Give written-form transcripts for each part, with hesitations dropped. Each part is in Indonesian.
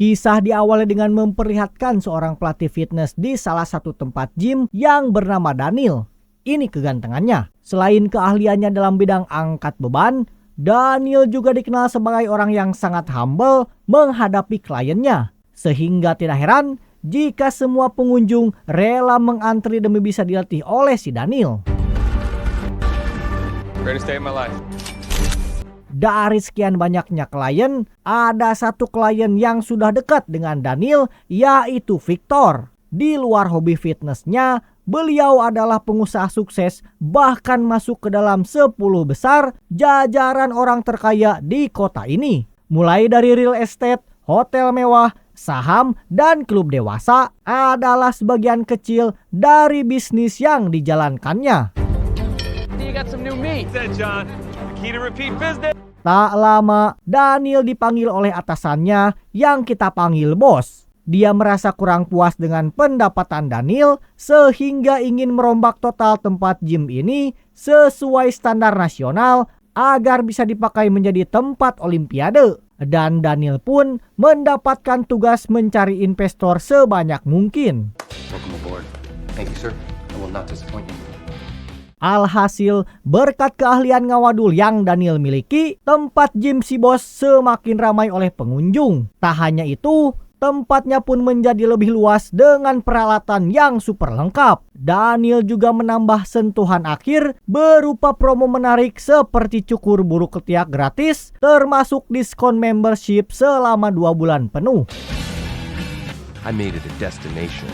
Kisah diawali dengan memperlihatkan seorang pelatih fitness di salah satu tempat gym yang bernama Daniel. Ini kegantengannya. Selain keahliannya dalam bidang angkat beban, Daniel juga dikenal sebagai orang yang sangat humble menghadapi kliennya. Sehingga tidak heran jika semua pengunjung rela mengantri demi bisa dilatih oleh si Daniel. Greatest day of my life. Dari sekian banyaknya klien, ada satu klien yang sudah dekat dengan Daniel, yaitu Victor. Di luar hobi fitnessnya, beliau adalah pengusaha sukses, bahkan masuk ke dalam 10 besar jajaran orang terkaya di kota ini. Mulai dari real estate, hotel mewah, saham, dan klub dewasa adalah sebagian kecil dari bisnis yang dijalankannya. You got some new meat. Said John, the key to repeat business. Tak lama, Daniel dipanggil oleh atasannya yang kita panggil bos. Dia merasa kurang puas dengan pendapatan Daniel sehingga ingin merombak total tempat gym ini sesuai standar nasional agar bisa dipakai menjadi tempat olimpiade. Dan Daniel pun mendapatkan tugas mencari investor sebanyak mungkin. Welcome aboard. Thank you, sir. I will not disappoint you. Alhasil, berkat keahlian ngawadul yang Daniel miliki, tempat gym si bos semakin ramai oleh pengunjung. Tak hanya itu, tempatnya pun menjadi lebih luas dengan peralatan yang super lengkap. Daniel juga menambah sentuhan akhir berupa promo menarik seperti cukur buruk ketiak gratis, termasuk diskon membership selama 2 bulan penuh. I made it a destination.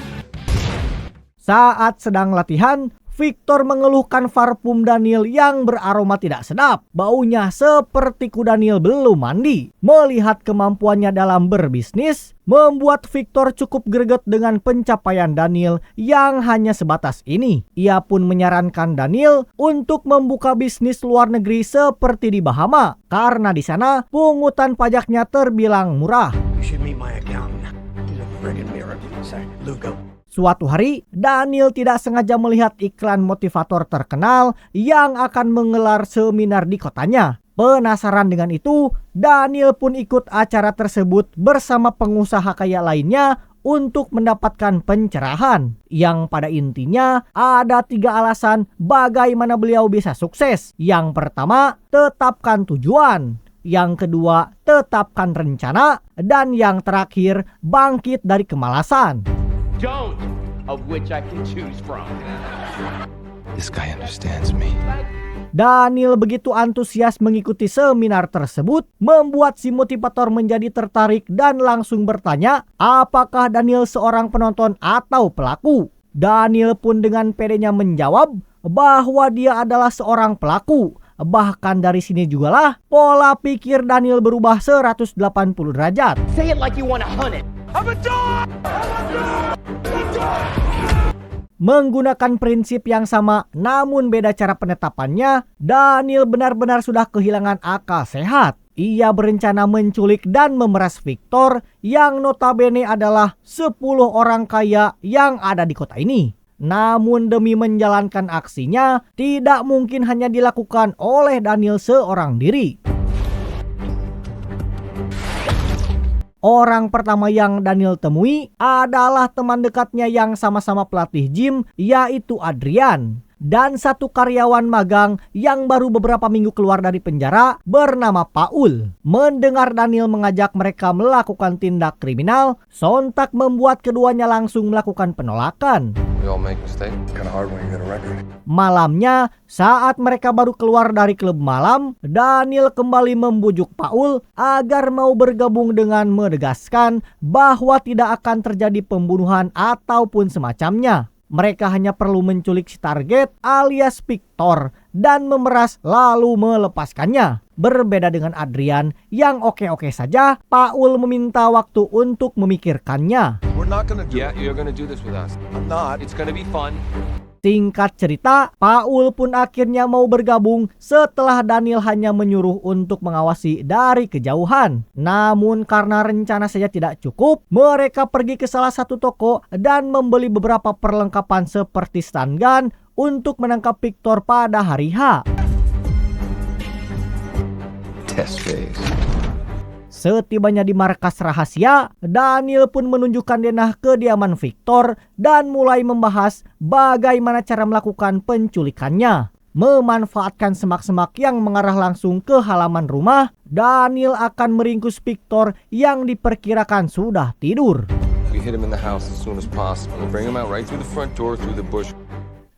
Saat sedang latihan, Victor mengeluhkan parfum Daniel yang beraroma tidak sedap. Baunya seperti Daniel belum mandi. Melihat kemampuannya dalam berbisnis, membuat Victor cukup greget dengan pencapaian Daniel yang hanya sebatas ini. Ia pun menyarankan Daniel untuk membuka bisnis luar negeri seperti di Bahama, karena di sana pungutan pajaknya terbilang murah. You should meet my accountant. He's a friggin' miracle. Say, Lugo. Suatu hari, Daniel tidak sengaja melihat iklan motivator terkenal yang akan menggelar seminar di kotanya. Penasaran dengan itu, Daniel pun ikut acara tersebut bersama pengusaha kaya lainnya untuk mendapatkan pencerahan. Yang pada intinya ada 3 alasan bagaimana beliau bisa sukses. Yang pertama, tetapkan tujuan. Yang kedua, tetapkan rencana. Dan yang terakhir, bangkit dari kemalasan. Don't, of which I can choose from. This guy understands me. Daniel begitu antusias mengikuti seminar tersebut, membuat si motivator menjadi tertarik dan langsung bertanya apakah Daniel seorang penonton atau pelaku. Daniel pun dengan pedenya menjawab bahwa dia adalah seorang pelaku. Bahkan dari sini jugalah pola pikir Daniel berubah 180 derajat. Say it like you want to hunt it. I'm a dog! Menggunakan prinsip yang sama namun beda cara penetapannya, Daniel benar-benar sudah kehilangan akal sehat. Ia berencana menculik dan memeras Victor yang notabene adalah 10 orang kaya yang ada di kota ini. Namun demi menjalankan aksinya, tidak mungkin hanya dilakukan oleh Daniel seorang diri. Orang pertama yang Daniel temui adalah teman dekatnya yang sama-sama pelatih gym, yaitu Adrian. Dan satu karyawan magang yang baru beberapa minggu keluar dari penjara bernama Paul. Mendengar Daniel mengajak mereka melakukan tindak kriminal, sontak membuat keduanya langsung melakukan penolakan. We all make mistakes. Kinda hard when you got a record. Malamnya, saat mereka baru keluar dari klub malam, Daniel kembali membujuk Paul agar mau bergabung dengan menegaskan bahwa tidak akan terjadi pembunuhan ataupun semacamnya. Mereka hanya perlu menculik si target alias Victor dan memeras lalu melepaskannya. Berbeda dengan Adrian yang oke-oke saja, Paul meminta waktu untuk memikirkannya. We're not gonna do Yeah, it. you're gonna do this with us. I'm not. It's gonna be fun. Singkat cerita, Paul pun akhirnya mau bergabung setelah Daniel hanya menyuruh untuk mengawasi dari kejauhan. Namun karena rencana saja tidak cukup, mereka pergi ke salah satu toko dan membeli beberapa perlengkapan seperti stun gun untuk menangkap Victor pada hari H. Test phase. Setibanya di markas rahasia, Daniel pun menunjukkan denah kediaman Victor dan mulai membahas bagaimana cara melakukan penculikannya. Memanfaatkan semak-semak yang mengarah langsung ke halaman rumah, Daniel akan meringkus Victor yang diperkirakan sudah tidur. We hit him in the house as soon as possible and bring him out right through the front door through the bush.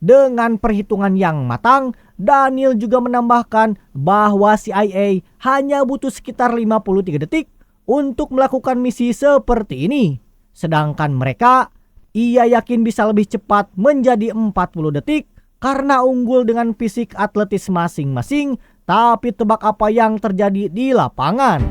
Dengan perhitungan yang matang, Daniel juga menambahkan bahwa CIA hanya butuh sekitar 53 detik untuk melakukan misi seperti ini. Sedangkan mereka, ia yakin bisa lebih cepat menjadi 40 detik karena unggul dengan fisik atletis masing-masing. Tapi tebak apa yang terjadi di lapangan?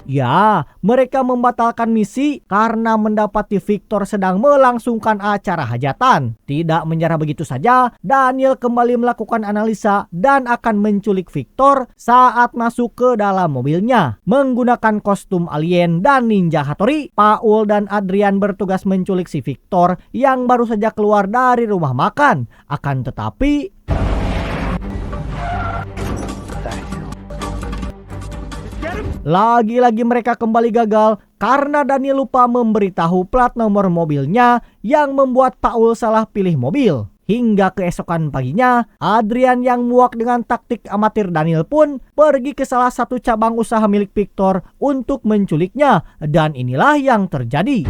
Ya, mereka membatalkan misi karena mendapati Victor sedang melangsungkan acara hajatan. Tidak menyerah begitu saja, Daniel kembali melakukan analisa dan akan menculik Victor saat masuk ke dalam mobilnya. Menggunakan kostum alien dan ninja Hattori, Paul dan Adrian bertugas menculik si Victor yang baru saja keluar dari rumah makan. Akan tetapi lagi-lagi mereka kembali gagal karena Daniel lupa memberitahu plat nomor mobilnya yang membuat Paul salah pilih mobil. Hingga keesokan paginya, Adrian yang muak dengan taktik amatir Daniel pun pergi ke salah satu cabang usaha milik Victor untuk menculiknya. Dan inilah yang terjadi.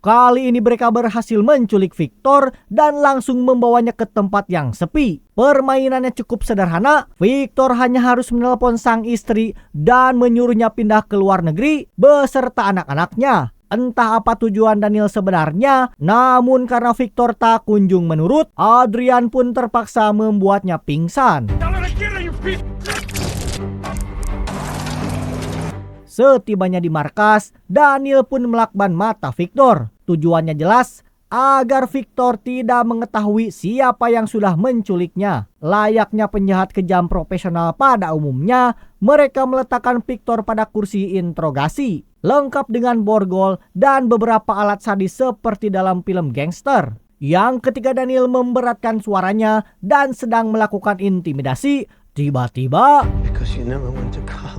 Kali ini mereka berhasil menculik Victor dan langsung membawanya ke tempat yang sepi. Permainannya cukup sederhana. Victor hanya harus menelpon sang istri dan menyuruhnya pindah ke luar negeri beserta anak-anaknya. Entah apa tujuan Daniel sebenarnya, namun karena Victor tak kunjung menurut, Adrian pun terpaksa membuatnya pingsan. Setibanya di markas, Daniel pun melakban mata Victor. Tujuannya jelas, agar Victor tidak mengetahui siapa yang sudah menculiknya. Layaknya penjahat kejam profesional pada umumnya, mereka meletakkan Victor pada kursi interogasi, lengkap dengan borgol dan beberapa alat sadis seperti dalam film gangster. Yang ketika Daniel memberatkan suaranya dan sedang melakukan intimidasi, tiba-tiba Because you never went to college.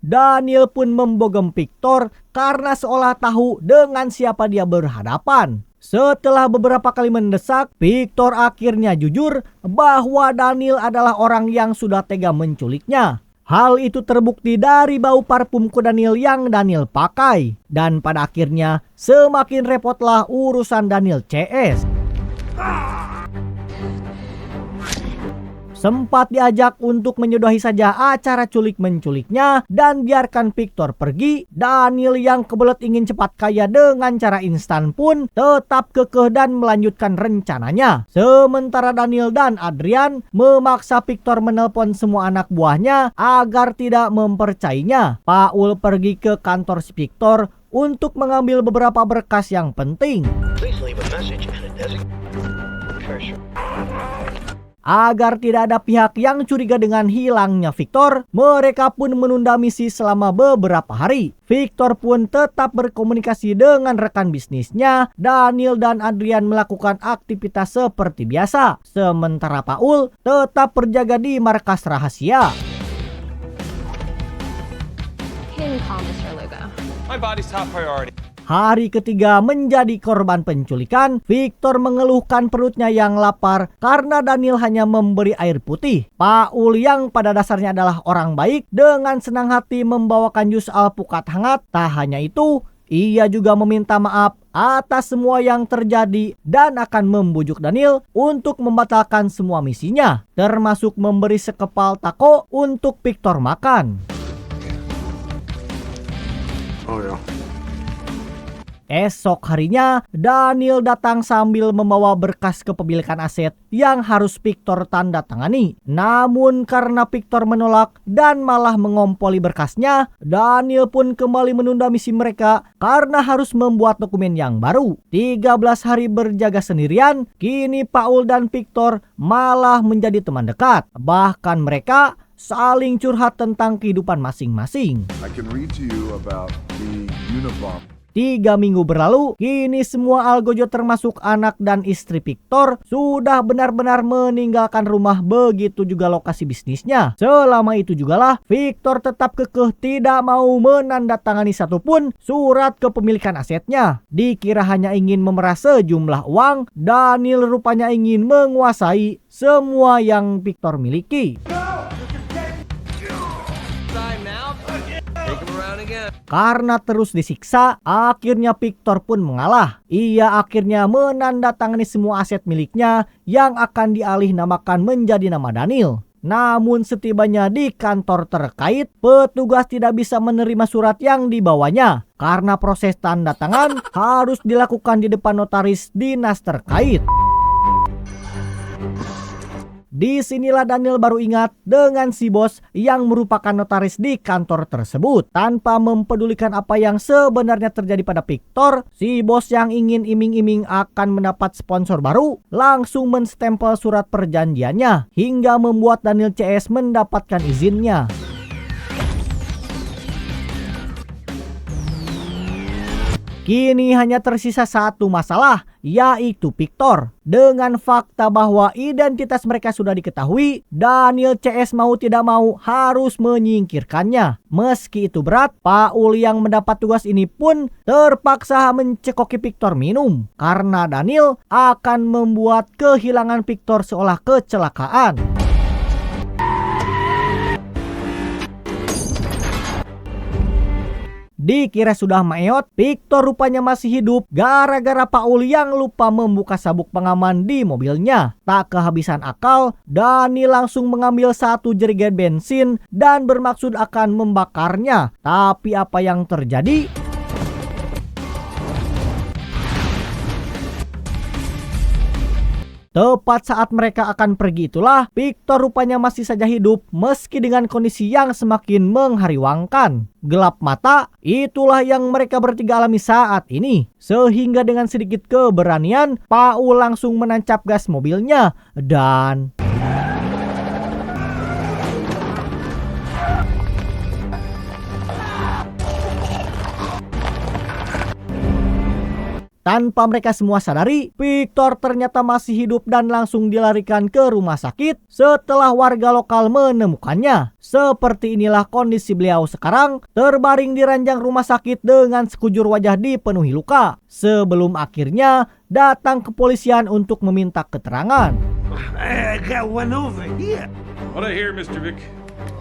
Daniel pun membogem Victor karena seolah tahu dengan siapa dia berhadapan. Setelah beberapa kali mendesak, Victor akhirnya jujur bahwa Daniel adalah orang yang sudah tega menculiknya. Hal itu terbukti dari bau parfum ke Daniel yang Daniel pakai. Dan pada akhirnya semakin repotlah urusan Daniel CS. Sempat diajak untuk menyudahi saja acara culik-menculiknya dan biarkan Victor pergi, Daniel yang kebelet ingin cepat kaya dengan cara instan pun tetap kekeh dan melanjutkan rencananya. Sementara Daniel dan Adrian memaksa Victor menelpon semua anak buahnya agar tidak mempercayainya. Paul pergi ke kantor si Victor untuk mengambil beberapa berkas yang penting. Please leave a message and a designated. Agar tidak ada pihak yang curiga dengan hilangnya Victor, mereka pun menunda misi selama beberapa hari. Victor pun tetap berkomunikasi dengan rekan bisnisnya. Daniel dan Adrian melakukan aktivitas seperti biasa. Sementara Paul tetap berjaga di markas rahasia. Can you call Mr. Lugo? My body's top priority. Hari ketiga menjadi korban penculikan, Victor mengeluhkan perutnya yang lapar karena Daniel hanya memberi air putih. Paul yang pada dasarnya adalah orang baik dengan senang hati membawakan jus alpukat hangat. Tak hanya itu, ia juga meminta maaf atas semua yang terjadi dan akan membujuk Daniel untuk membatalkan semua misinya, termasuk memberi sekepal taco untuk Victor makan. Oh yeah. Esok harinya, Daniel datang sambil membawa berkas kepemilikan aset yang harus Victor tanda tangani. Namun karena Victor menolak dan malah mengompoli berkasnya, Daniel pun kembali menunda misi mereka karena harus membuat dokumen yang baru. 13 hari berjaga sendirian, kini Paul dan Victor malah menjadi teman dekat. Bahkan mereka saling curhat tentang kehidupan masing-masing. I can read to you about the 3 minggu berlalu, kini semua algojo termasuk anak dan istri Victor sudah benar-benar meninggalkan rumah, begitu juga lokasi bisnisnya. Selama itu jugalah Victor tetap kekeh tidak mau menandatangani satupun surat kepemilikan asetnya. Dikira hanya ingin memeras sejumlah uang, Daniel rupanya ingin menguasai semua yang Victor miliki. Karena terus disiksa, akhirnya Victor pun mengalah. Ia akhirnya menandatangani semua aset miliknya yang akan dialih namakan menjadi nama Daniel. Namun setibanya di kantor terkait, petugas tidak bisa menerima surat yang dibawanya karena proses tanda tangan harus dilakukan di depan notaris dinas terkait. Disinilah Daniel baru ingat dengan si bos yang merupakan notaris di kantor tersebut. Tanpa mempedulikan apa yang sebenarnya terjadi pada Victor, si bos yang ingin iming-iming akan mendapat sponsor baru langsung menstempel surat perjanjiannya hingga membuat Daniel CS mendapatkan izinnya. Kini hanya tersisa satu masalah, yaitu Victor. Dengan fakta bahwa identitas mereka sudah diketahui, Daniel CS mau tidak mau harus menyingkirkannya. Meski itu berat, Paul yang mendapat tugas ini pun terpaksa mencekoki Victor minum, karena Daniel akan membuat kehilangan Victor seolah kecelakaan. Dikira sudah meot, Victor rupanya masih hidup gara-gara Paul yang lupa membuka sabuk pengaman di mobilnya. Tak kehabisan akal, Dani langsung mengambil satu jerigen bensin dan bermaksud akan membakarnya. Tapi apa yang terjadi? Tepat saat mereka akan pergi itulah, Victor rupanya masih saja hidup meski dengan kondisi yang semakin menghariwangkan. Gelap mata, itulah yang mereka bertiga alami saat ini. Sehingga dengan sedikit keberanian, Paul langsung menancap gas mobilnya dan... Tanpa mereka semua sadari, Victor ternyata masih hidup dan langsung dilarikan ke rumah sakit setelah warga lokal menemukannya. Seperti inilah kondisi beliau sekarang, terbaring di ranjang rumah sakit dengan sekujur wajah dipenuhi luka. Sebelum akhirnya datang kepolisian untuk meminta keterangan. I got one over here. What I hear, Mr. Vic,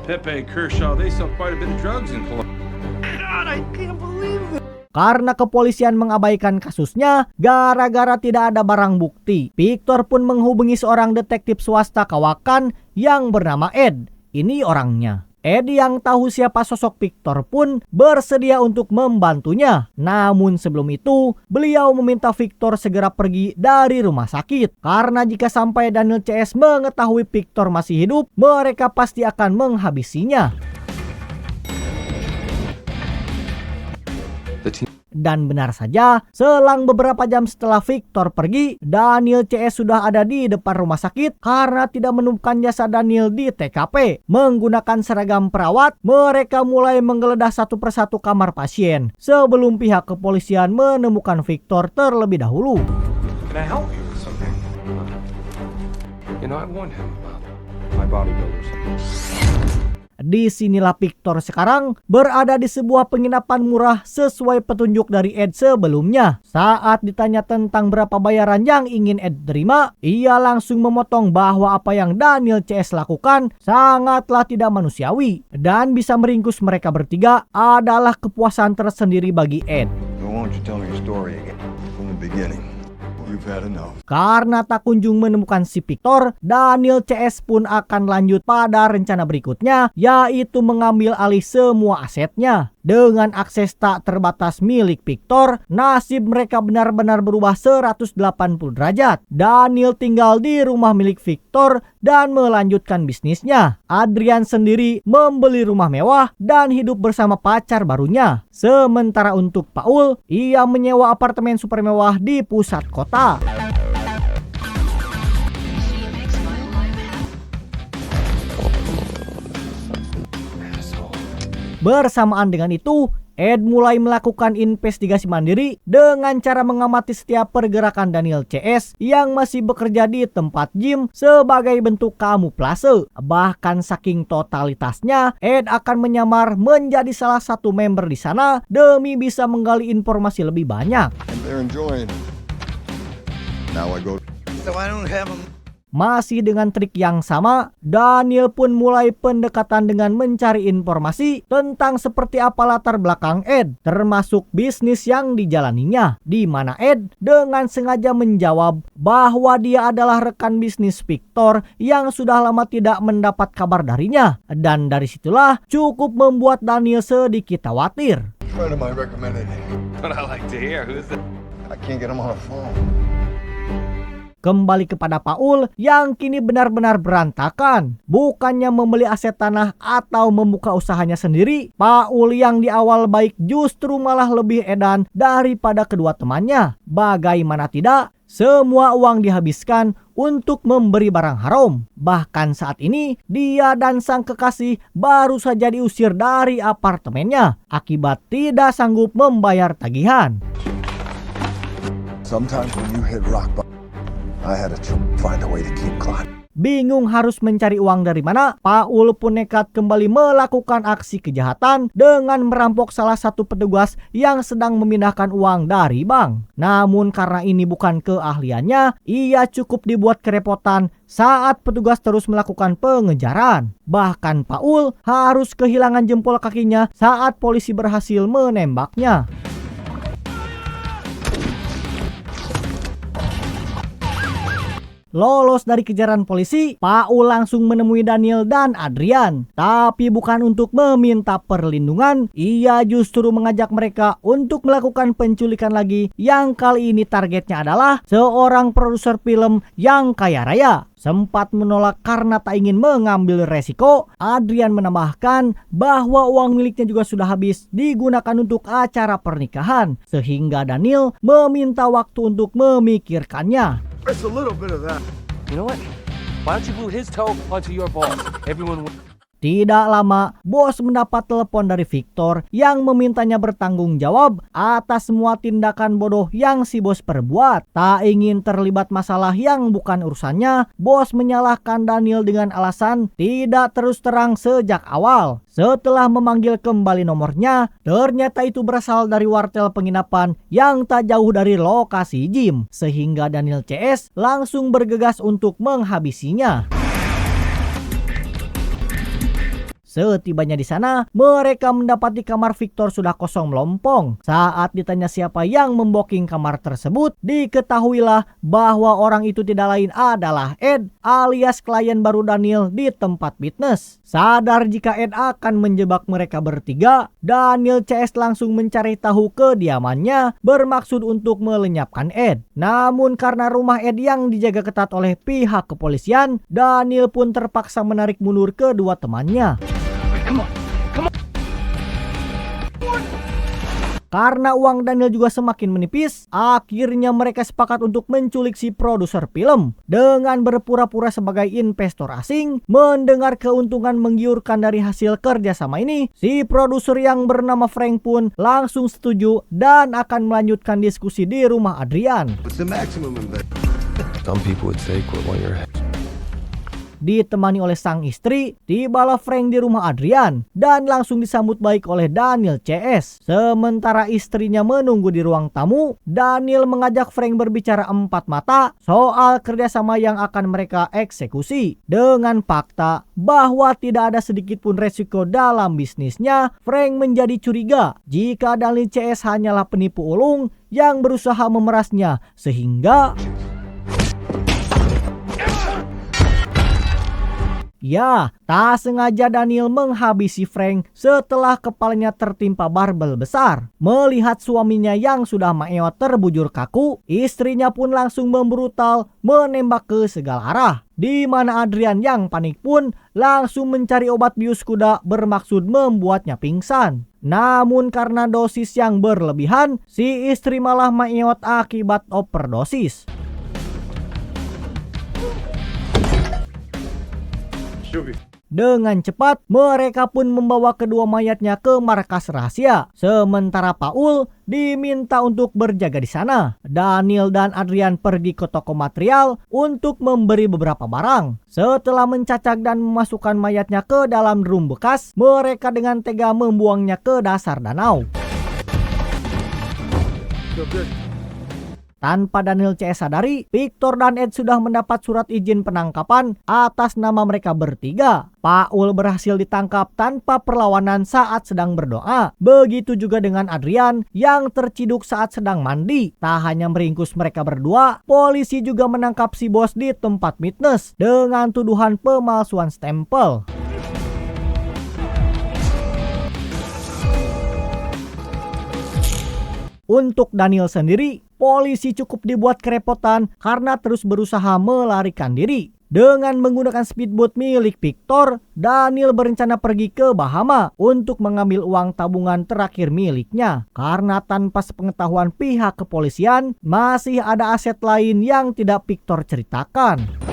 Pepe and Kershaw, they sell quite a bit of drugs in Colombia. God, I can't believe it. Karena kepolisian mengabaikan kasusnya gara-gara tidak ada barang bukti, Victor pun menghubungi seorang detektif swasta kawakan yang bernama Ed. Ini orangnya. Ed yang tahu siapa sosok Victor pun bersedia untuk membantunya. Namun sebelum itu, beliau meminta Victor segera pergi dari rumah sakit. Karena jika sampai Daniel CS mengetahui Victor masih hidup, mereka pasti akan menghabisinya. Dan benar saja, selang beberapa jam setelah Victor pergi, Daniel CS sudah ada di depan rumah sakit karena tidak menemukan jasad Daniel di TKP. Menggunakan seragam perawat, mereka mulai menggeledah satu persatu kamar pasien sebelum pihak kepolisian menemukan Victor terlebih dahulu. Can I help you with something? You know, I warned him about My bodybuilders. Disinilah Victor sekarang berada di sebuah penginapan murah sesuai petunjuk dari Ed sebelumnya. Saat ditanya tentang berapa bayaran yang ingin Ed terima, ia langsung memotong bahwa apa yang Daniel CS lakukan sangatlah tidak manusiawi. Dan bisa meringkus mereka bertiga adalah kepuasan tersendiri bagi Ed. Now, why don't you tell me your story again from the beginning? We've had enough. Karena tak kunjung menemukan si Victor, Daniel CS pun akan lanjut pada rencana berikutnya, yaitu mengambil alih semua asetnya. Dengan akses tak terbatas milik Victor, nasib mereka benar-benar berubah 180 derajat. Daniel tinggal di rumah milik Victor dan melanjutkan bisnisnya. Adrian sendiri membeli rumah mewah dan hidup bersama pacar barunya. Sementara untuk Paul, ia menyewa apartemen super mewah di pusat kota. Bersamaan dengan itu, Ed mulai melakukan investigasi mandiri dengan cara mengamati setiap pergerakan Daniel CS yang masih bekerja di tempat gym sebagai bentuk kamuflase. Bahkan saking totalitasnya, Ed akan menyamar menjadi salah satu member di sana demi bisa menggali informasi lebih banyak. And they're enjoying it. Now I go. So I don't have them. Masih dengan trik yang sama, Daniel pun mulai pendekatan dengan mencari informasi tentang seperti apa latar belakang Ed, termasuk bisnis yang dijalaninya, di mana Ed dengan sengaja menjawab bahwa dia adalah rekan bisnis Victor yang sudah lama tidak mendapat kabar darinya. Dan dari situlah cukup membuat Daniel sedikit khawatir. A friend of mine recommended it. But I like to hear who's the... I can't get him on the phone. Kembali kepada Paul yang kini benar-benar berantakan. Bukannya membeli aset tanah atau membuka usahanya sendiri, Paul yang di awal baik justru malah lebih edan daripada kedua temannya. Bagaimana tidak, semua uang dihabiskan untuk memberi barang haram. Bahkan saat ini, dia dan sang kekasih baru saja diusir dari apartemennya akibat tidak sanggup membayar tagihan. Sometimes when you hit rock bottom, I had to find a way to keep climbing. Bingung harus mencari uang dari mana, Paul pun nekat kembali melakukan aksi kejahatan dengan merampok salah satu petugas yang sedang memindahkan uang dari bank. Namun karena ini bukan keahliannya, ia cukup dibuat kerepotan saat petugas terus melakukan pengejaran. Bahkan Paul harus kehilangan jempol kakinya saat polisi berhasil menembaknya. Lolos dari kejaran polisi, Paul langsung menemui Daniel dan Adrian. Tapi bukan untuk meminta perlindungan, ia justru mengajak mereka untuk melakukan penculikan lagi yang kali ini targetnya adalah seorang produser film yang kaya raya. Sempat menolak karena tak ingin mengambil resiko, Adrian menambahkan bahwa uang miliknya juga sudah habis digunakan untuk acara pernikahan, sehingga Daniel meminta waktu untuk memikirkannya. It's a little bit of that. You know what? Why don't you glue his toe onto your balls? Everyone... Tidak lama, bos mendapat telepon dari Victor yang memintanya bertanggung jawab atas semua tindakan bodoh yang si bos perbuat. Tak ingin terlibat masalah yang bukan urusannya, bos menyalahkan Daniel dengan alasan tidak terus terang sejak awal. Setelah memanggil kembali nomornya, ternyata itu berasal dari wartel penginapan yang tak jauh dari lokasi gym, sehingga Daniel CS langsung bergegas untuk menghabisinya. Setibanya di sana, mereka mendapati kamar Victor sudah kosong melompong. Saat ditanya siapa yang memboking kamar tersebut, diketahuilah bahwa orang itu tidak lain adalah Ed alias klien baru Daniel di tempat fitness. Sadar jika Ed akan menjebak mereka bertiga, Daniel CS langsung mencari tahu kediamannya bermaksud untuk melenyapkan Ed. Namun karena rumah Ed yang dijaga ketat oleh pihak kepolisian, Daniel pun terpaksa menarik mundur kedua temannya. Karena uang Daniel juga semakin menipis, akhirnya mereka sepakat untuk menculik si produser film. Dengan berpura-pura sebagai investor asing, mendengar keuntungan menggiurkan dari hasil kerjasama ini, si produser yang bernama Frank pun langsung setuju dan akan melanjutkan diskusi di rumah Adrian. What's the maximum investment? Some people would say quit while you're ahead. Ditemani oleh sang istri, tibalah Frank di rumah Adrian dan langsung disambut baik oleh Daniel CS. Sementara istrinya menunggu di ruang tamu, Daniel mengajak Frank berbicara empat mata soal kerjasama yang akan mereka eksekusi. Dengan fakta bahwa tidak ada sedikit pun resiko dalam bisnisnya, Frank menjadi curiga jika Daniel CS hanyalah penipu ulung yang berusaha memerasnya, sehingga ya, tak sengaja Daniel menghabisi Frank setelah kepalanya tertimpa barbel besar. Melihat suaminya yang sudah maeot terbujur kaku, istrinya pun langsung membrutal menembak ke segala arah. Di mana Adrian yang panik pun langsung mencari obat bius kuda bermaksud membuatnya pingsan. Namun karena dosis yang berlebihan, si istri malah maeot akibat overdosis. Dengan cepat, mereka pun membawa kedua mayatnya ke markas rahasia. Sementara Paul diminta untuk berjaga di sana. Daniel dan Adrian pergi ke toko material untuk memberi beberapa barang. Setelah mencacak dan memasukkan mayatnya ke dalam drum bekas, mereka dengan tega membuangnya ke dasar danau. Tanpa Daniel CS sadari, Victor dan Ed sudah mendapat surat izin penangkapan atas nama mereka bertiga. Paul berhasil ditangkap tanpa perlawanan saat sedang berdoa. Begitu juga dengan Adrian yang terciduk saat sedang mandi. Tak hanya meringkus mereka berdua, polisi juga menangkap si bos di tempat fitness dengan tuduhan pemalsuan stempel. Untuk Daniel sendiri, polisi cukup dibuat kerepotan karena terus berusaha melarikan diri. Dengan menggunakan speedboat milik Victor, Daniel berencana pergi ke Bahama untuk mengambil uang tabungan terakhir miliknya. Karena tanpa sepengetahuan pihak kepolisian, masih ada aset lain yang tidak Victor ceritakan.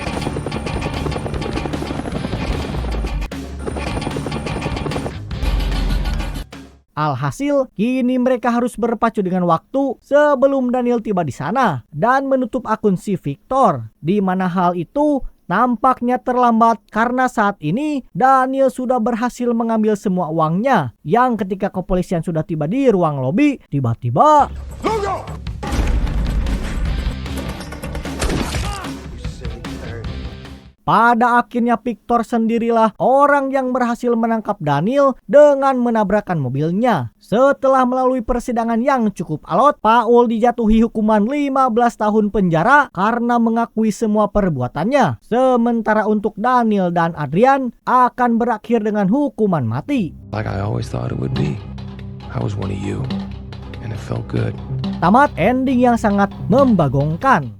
Alhasil, kini mereka harus berpacu dengan waktu sebelum Daniel tiba di sana dan menutup akun si Victor. Di mana hal itu nampaknya terlambat karena saat ini Daniel sudah berhasil mengambil semua uangnya. Yang ketika kepolisian sudah tiba di ruang lobi, tiba-tiba pada akhirnya Victor sendirilah orang yang berhasil menangkap Daniel dengan menabrakkan mobilnya. Setelah melalui persidangan yang cukup alot, Paul dijatuhi hukuman 15 tahun penjara karena mengakui semua perbuatannya. Sementara untuk Daniel dan Adrian akan berakhir dengan hukuman mati. Like I always thought it would be. I was one of you, and it felt good. Tamat ending yang sangat membagongkan.